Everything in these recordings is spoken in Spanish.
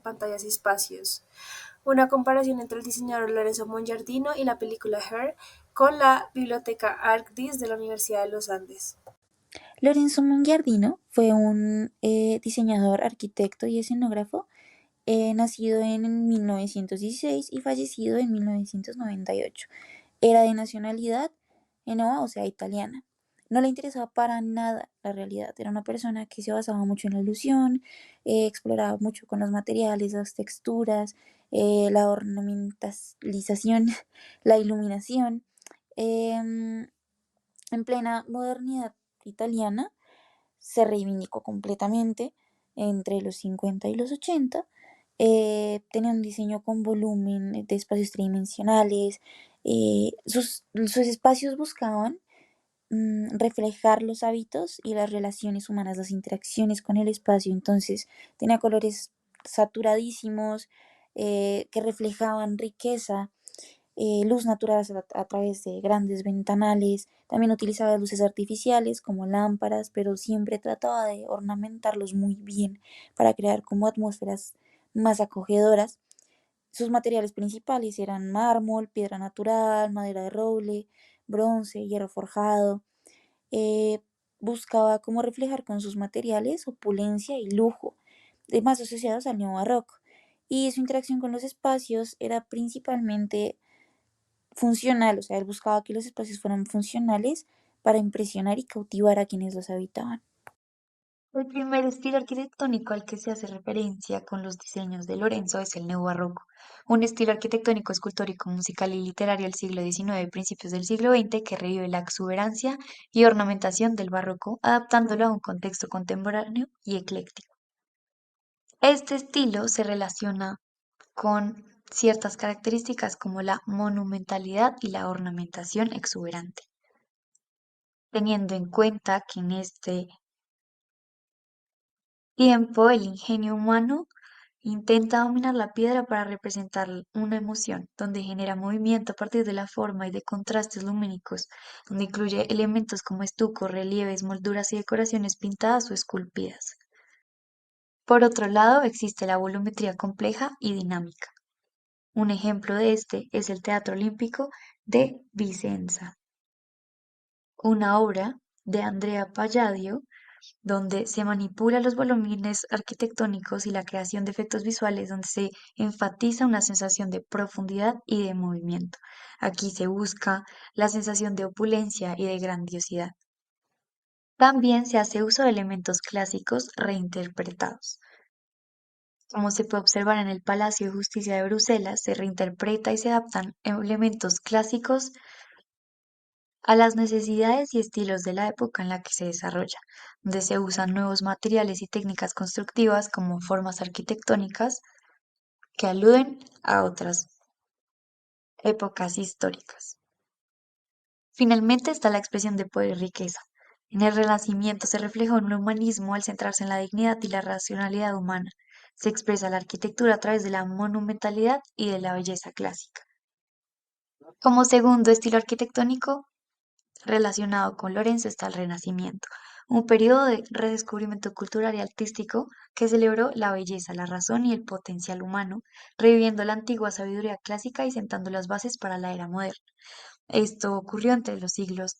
pantallas y espacios. Una comparación entre el diseñador Lorenzo Mongiardino y la película Her con la Biblioteca ArcDis de la Universidad de los Andes. Lorenzo Mongiardino fue un diseñador, arquitecto y escenógrafo nacido en 1916 y fallecido en 1998. Era de nacionalidad genoa, o sea, italiana. No le interesaba para nada la realidad. Era una persona que se basaba mucho en la ilusión, exploraba mucho con los materiales, las texturas, la ornamentalización, la iluminación. Em, en plena modernidad italiana, se reivindicó completamente entre los 50 y los 80. Tenía un diseño con volumen de espacios tridimensionales. Sus espacios buscaban reflejar los hábitos y las relaciones humanas, las interacciones con el espacio. Entonces tenía colores saturadísimos que reflejaban riqueza, luz natural a través de grandes ventanales. También utilizaba luces artificiales como lámparas, pero siempre trataba de ornamentarlos muy bien para crear como atmósferas más acogedoras. Sus materiales principales eran mármol, piedra natural, madera de roble, bronce, hierro forjado. Eh, Buscaba como reflejar con sus materiales opulencia y lujo, más asociados al neobarroco. Y su interacción con los espacios era principalmente funcional, o sea, él buscaba que los espacios fueran funcionales para impresionar y cautivar a quienes los habitaban. El primer estilo arquitectónico al que se hace referencia con los diseños de Lorenzo es el neobarroco, un estilo arquitectónico, escultórico, musical y literario del siglo XIX y principios del siglo XX que revive la exuberancia y ornamentación del barroco, adaptándolo a un contexto contemporáneo y ecléctico. Este estilo se relaciona con ciertas características como la monumentalidad y la ornamentación exuberante, teniendo en cuenta que en este tiempo el ingenio humano intenta dominar la piedra para representar una emoción, donde genera movimiento a partir de la forma y de contrastes lumínicos, donde incluye elementos como estuco, relieves, molduras y decoraciones pintadas o esculpidas. Por otro lado, existe la volumetría compleja y dinámica. Un ejemplo de este es el Teatro Olímpico de Vicenza, una obra de Andrea Palladio donde se manipula los volúmenes arquitectónicos y la creación de efectos visuales, donde se enfatiza una sensación de profundidad y de movimiento. Aquí se busca la sensación de opulencia y de grandiosidad. También se hace uso de elementos clásicos reinterpretados. Como se puede observar en el Palacio de Justicia de Bruselas, se reinterpreta y se adaptan elementos clásicos a las necesidades y estilos de la época en la que se desarrolla, donde se usan nuevos materiales y técnicas constructivas como formas arquitectónicas que aluden a otras épocas históricas. Finalmente está la expresión de poder y riqueza. En el Renacimiento se refleja un humanismo al centrarse en la dignidad y la racionalidad humana. Se expresa la arquitectura a través de la monumentalidad y de la belleza clásica. Como segundo estilo arquitectónico, relacionado con Lorenzo está el Renacimiento, un periodo de redescubrimiento cultural y artístico que celebró la belleza, la razón y el potencial humano, reviviendo la antigua sabiduría clásica y sentando las bases para la era moderna. Esto ocurrió entre los siglos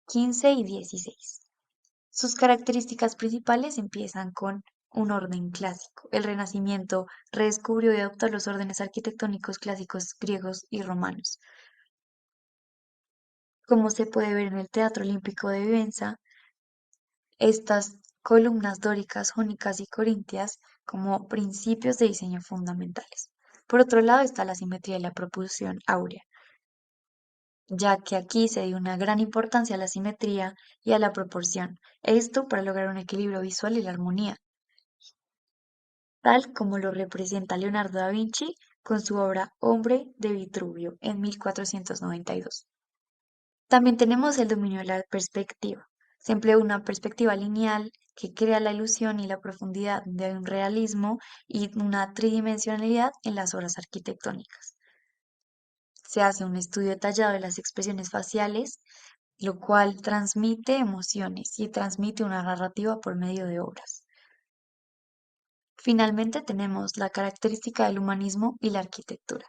XV y XVI. Sus características principales empiezan con un orden clásico. El Renacimiento redescubrió y adoptó los órdenes arquitectónicos clásicos griegos y romanos. Como se puede ver en el Teatro Olímpico de Vicenza, estas columnas dóricas, jónicas y corintias como principios de diseño fundamentales. Por otro lado está la simetría y la proporción áurea, ya que aquí se dio una gran importancia a la simetría y a la proporción, esto para lograr un equilibrio visual y la armonía, tal como lo representa Leonardo da Vinci con su obra Hombre de Vitruvio en 1492. También tenemos el dominio de la perspectiva. Se emplea una perspectiva lineal que crea la ilusión y la profundidad de un realismo y una tridimensionalidad en las obras arquitectónicas. Se hace un estudio detallado de las expresiones faciales, lo cual transmite emociones y transmite una narrativa por medio de obras. Finalmente tenemos la característica del humanismo y la arquitectura,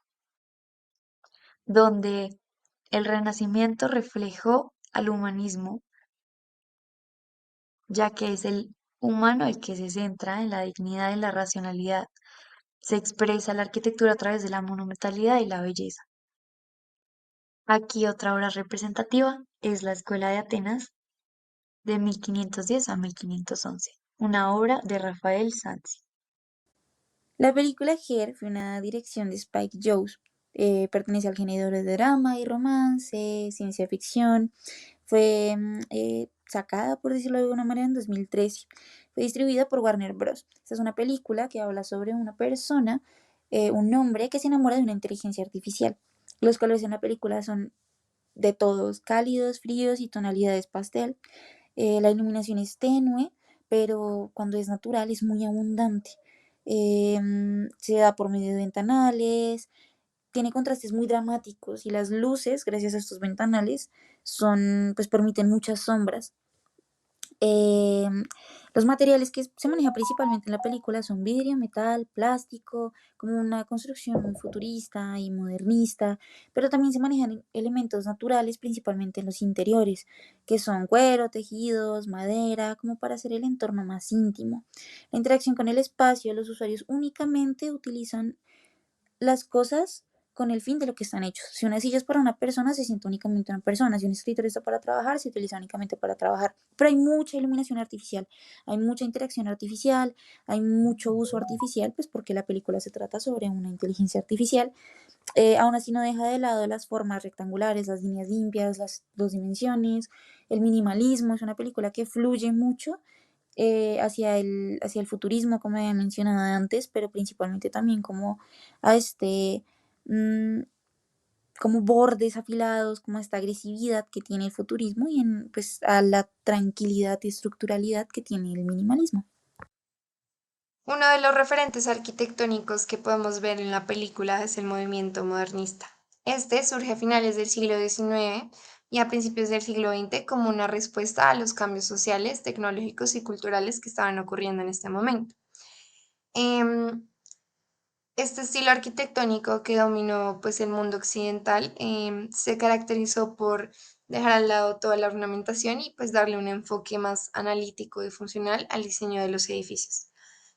donde el Renacimiento reflejó al humanismo, ya que es el humano el que se centra en la dignidad y la racionalidad. Se expresa la arquitectura a través de la monumentalidad y la belleza. Aquí otra obra representativa es la Escuela de Atenas de 1510 a 1511, una obra de Rafael Sanzio. La película Her fue una dirección de Spike Jonze. Pertenece al género de drama y romance, ciencia ficción. Fue sacada, por decirlo de alguna manera, en 2013. Fue distribuida por Warner Bros. Esta es una película que habla sobre una persona, un hombre que se enamora de una inteligencia artificial. Los colores en la película son de todos, cálidos, fríos y tonalidades pastel. La iluminación es tenue, pero cuando es natural es muy abundante. Se da por medio de ventanales, tiene contrastes muy dramáticos y las luces, gracias a estos ventanales, pues permiten muchas sombras. Eh, los materiales que se manejan principalmente en la película son vidrio, metal, plástico, como una construcción muy futurista y modernista, pero también se manejan elementos naturales, principalmente en los interiores, que son cuero, tejidos, madera, como para hacer el entorno más íntimo. La interacción con el espacio, los usuarios únicamente utilizan las cosas con el fin de lo que están hechos. Si una silla es para una persona, se siente únicamente una persona. Si un escritorio está para trabajar, se utiliza únicamente para trabajar. Pero hay mucha iluminación artificial, hay mucha interacción artificial, hay mucho uso artificial, pues porque la película se trata sobre una inteligencia artificial. Aún así no deja de lado las formas rectangulares, las líneas limpias, las dos dimensiones, el minimalismo. Es una película que fluye mucho hacia el futurismo, como he mencionado antes, pero principalmente también como a mm, como bordes afilados, como a esta agresividad que tiene el futurismo y pues a la tranquilidad y estructuralidad que tiene el minimalismo. Uno de los referentes arquitectónicos que podemos ver en la película es el movimiento modernista. Este surge a finales del siglo XIX y a principios del siglo XX como una respuesta a los cambios sociales, tecnológicos y culturales que estaban ocurriendo en este momento. Em, Este estilo arquitectónico que dominó pues el mundo occidental se caracterizó por dejar al lado toda la ornamentación y pues darle un enfoque más analítico y funcional al diseño de los edificios.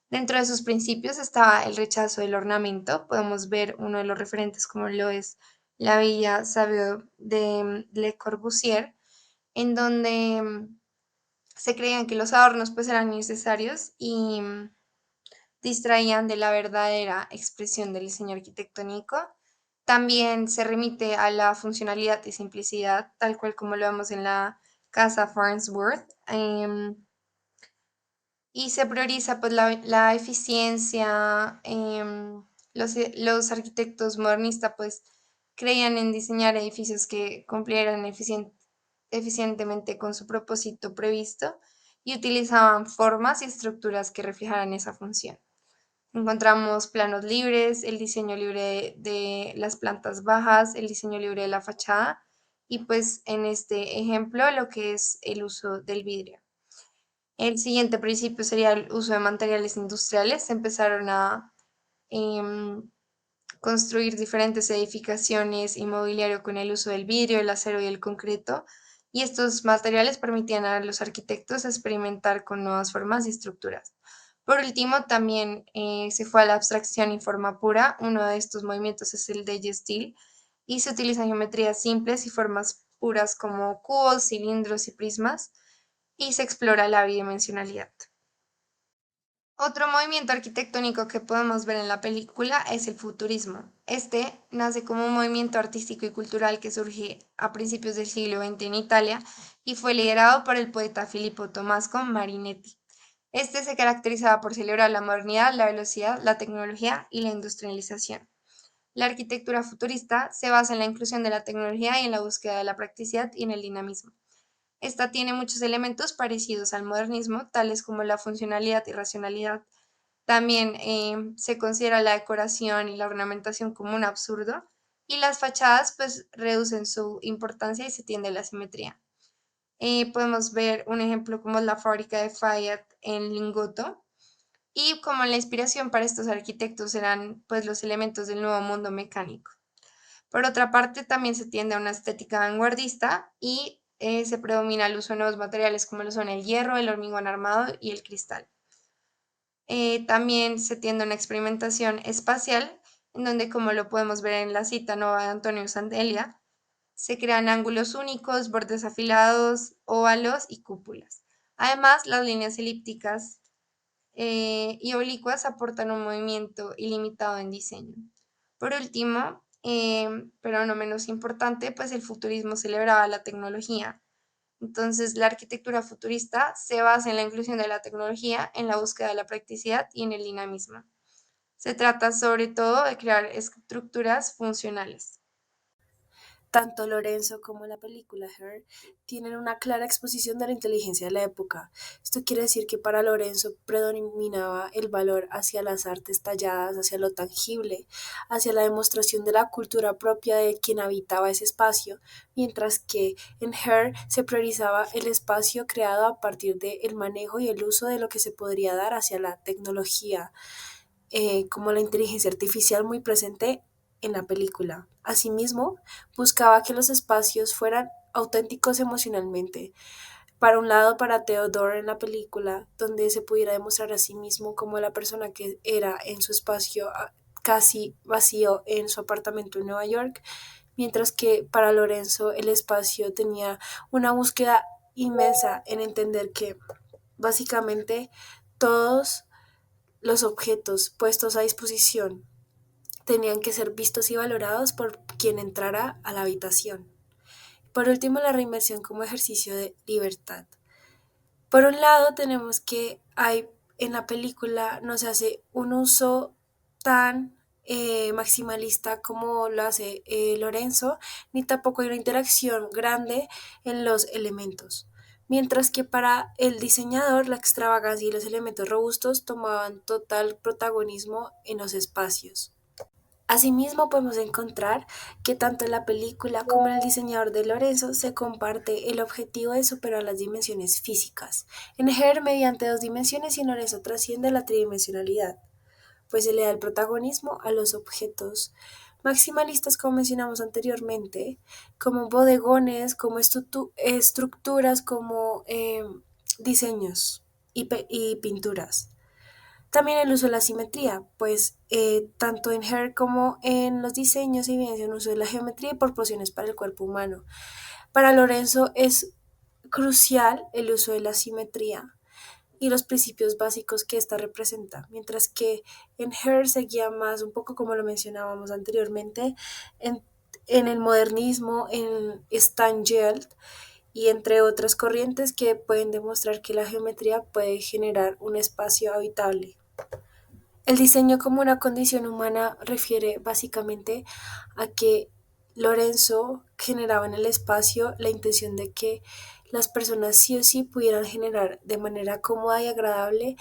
Dentro de sus principios estaba el rechazo del ornamento. Podemos ver uno de los referentes como lo es la Villa Savoye de Le Corbusier, en donde se creían que los adornos pues eran innecesarios y distraían de la verdadera expresión del diseño arquitectónico. También se remite a la funcionalidad y simplicidad, tal cual como lo vemos en la casa Farnsworth. Y se prioriza pues la eficiencia. Los arquitectos modernistas pues creían en diseñar edificios que cumplieran eficientemente con su propósito previsto y utilizaban formas y estructuras que reflejaran esa función. Encontramos planos libres, el diseño libre de las plantas bajas, el diseño libre de la fachada y pues en este ejemplo lo que es el uso del vidrio. El siguiente principio sería el uso de materiales industriales. Se empezaron a em, construir diferentes edificaciones y mobiliario con el uso del vidrio, el acero y el concreto. Y estos materiales permitían a los arquitectos experimentar con nuevas formas y estructuras. Por último, también se fue a la abstracción y forma pura. Uno de estos movimientos es el de Steel y se utilizan geometrías simples y formas puras como cubos, cilindros y prismas y se explora la bidimensionalidad. Otro movimiento arquitectónico que podemos ver en la película es el futurismo. Este nace como un movimiento artístico y cultural que surge a principios del siglo XX en Italia y fue liderado por el poeta Filippo Tommaso Marinetti. Este se caracterizaba por celebrar la modernidad, la velocidad, la tecnología y la industrialización. La arquitectura futurista se basa en la inclusión de la tecnología y en la búsqueda de la practicidad y en el dinamismo. Esta tiene muchos elementos parecidos al modernismo, tales como la funcionalidad y racionalidad. También se considera la decoración y la ornamentación como un absurdo, y las fachadas pues reducen su importancia y se tiende a la simetría. Podemos ver un ejemplo como la fábrica de Fayette en Lingoto, Y como la inspiración para estos arquitectos eran pues los elementos del nuevo mundo mecánico. Por otra parte, también se tiende a una estética vanguardista y se predomina el uso de nuevos materiales como lo son el hierro, el hormigón armado y el cristal. También se tiende a una experimentación espacial, en donde, como lo podemos ver en la cita Nova de Antonio Sandelia, se crean ángulos únicos, bordes afilados, óvalos y cúpulas. Además, las líneas elípticas y oblicuas aportan un movimiento ilimitado en diseño. Por último, pero no menos importante, pues el futurismo celebraba la tecnología. Entonces, la arquitectura futurista se basa en la inclusión de la tecnología, en la búsqueda de la practicidad y en el dinamismo. Se trata sobre todo de crear estructuras funcionales. Tanto Lorenzo como la película Her tienen una clara exposición de la inteligencia de la época. Esto quiere decir que para Lorenzo predominaba el valor hacia las artes talladas, hacia lo tangible, hacia la demostración de la cultura propia de quien habitaba ese espacio, mientras que en Her se priorizaba el espacio creado a partir del manejo y el uso de lo que se podría dar hacia la tecnología, como la inteligencia artificial muy presente en la película. Asimismo, buscaba que los espacios fueran auténticos emocionalmente. Para un lado, para Theodore en la película, donde se pudiera demostrar a sí mismo como la persona que era en su espacio casi vacío en su apartamento en Nueva York, mientras que para Lorenzo el espacio tenía una búsqueda inmensa en entender que básicamente todos los objetos puestos a disposición tenían que ser vistos y valorados por quien entrara a la habitación. Por último, la reinversión como ejercicio de libertad. Por un lado, tenemos que hay en la película no se hace un uso tan maximalista como lo hace Lorenzo, ni tampoco hay una interacción grande en los elementos. Mientras que para el diseñador la extravagancia y los elementos robustos tomaban total protagonismo en los espacios. Asimismo, podemos encontrar que tanto en la película como en el diseñador de Lorenzo se comparte el objetivo de superar las dimensiones físicas. En Her, mediante dos dimensiones, y en Lorenzo trasciende la tridimensionalidad, pues se le da el protagonismo a los objetos maximalistas, como mencionamos anteriormente, como bodegones, como estructuras, como diseños y pinturas. También el uso de la simetría, pues tanto en Her como en los diseños se evidencia un uso de la geometría y proporciones para el cuerpo humano. Para Lorenzo es crucial el uso de la simetría y los principios básicos que ésta representa, mientras que en Her se guía más un poco como lo mencionábamos anteriormente, en, en el modernismo, en Stangeld y entre otras corrientes que pueden demostrar que la geometría puede generar un espacio habitable. El diseño como una condición humana refiere básicamente a que Lorenzo generaba en el espacio la intención de que las personas sí o sí pudieran generar de manera cómoda y agradable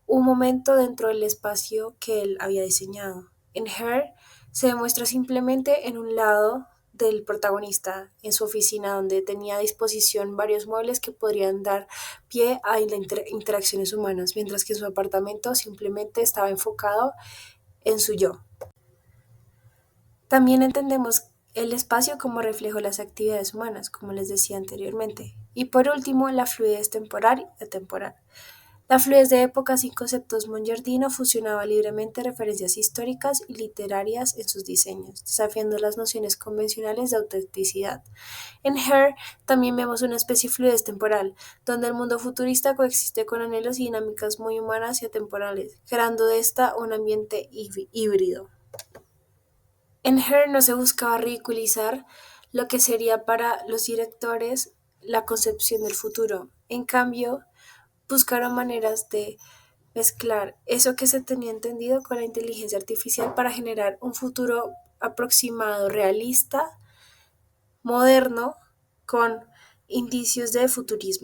un momento dentro del espacio que él había diseñado. En Her se demuestra simplemente en un lado del protagonista, en su oficina, donde tenía a disposición varios muebles que podrían dar pie a interacciones humanas, mientras que en su apartamento simplemente estaba enfocado en su yo. También entendemos el espacio como reflejo de las actividades humanas, como les decía anteriormente. Y por último, la fluidez temporal y atemporal. La fluidez de épocas y conceptos Mongiardino fusionaba libremente referencias históricas y literarias en sus diseños, desafiando las nociones convencionales de autenticidad. En Her también vemos una especie de fluidez temporal, donde el mundo futurista coexiste con anhelos y dinámicas muy humanas y atemporales, creando de esta un ambiente híbrido. En Her no se buscaba ridiculizar lo que sería para los directores la concepción del futuro. En cambio, buscaron maneras de mezclar eso que se tenía entendido con la inteligencia artificial para generar un futuro aproximado, realista, moderno, con indicios de futurismo.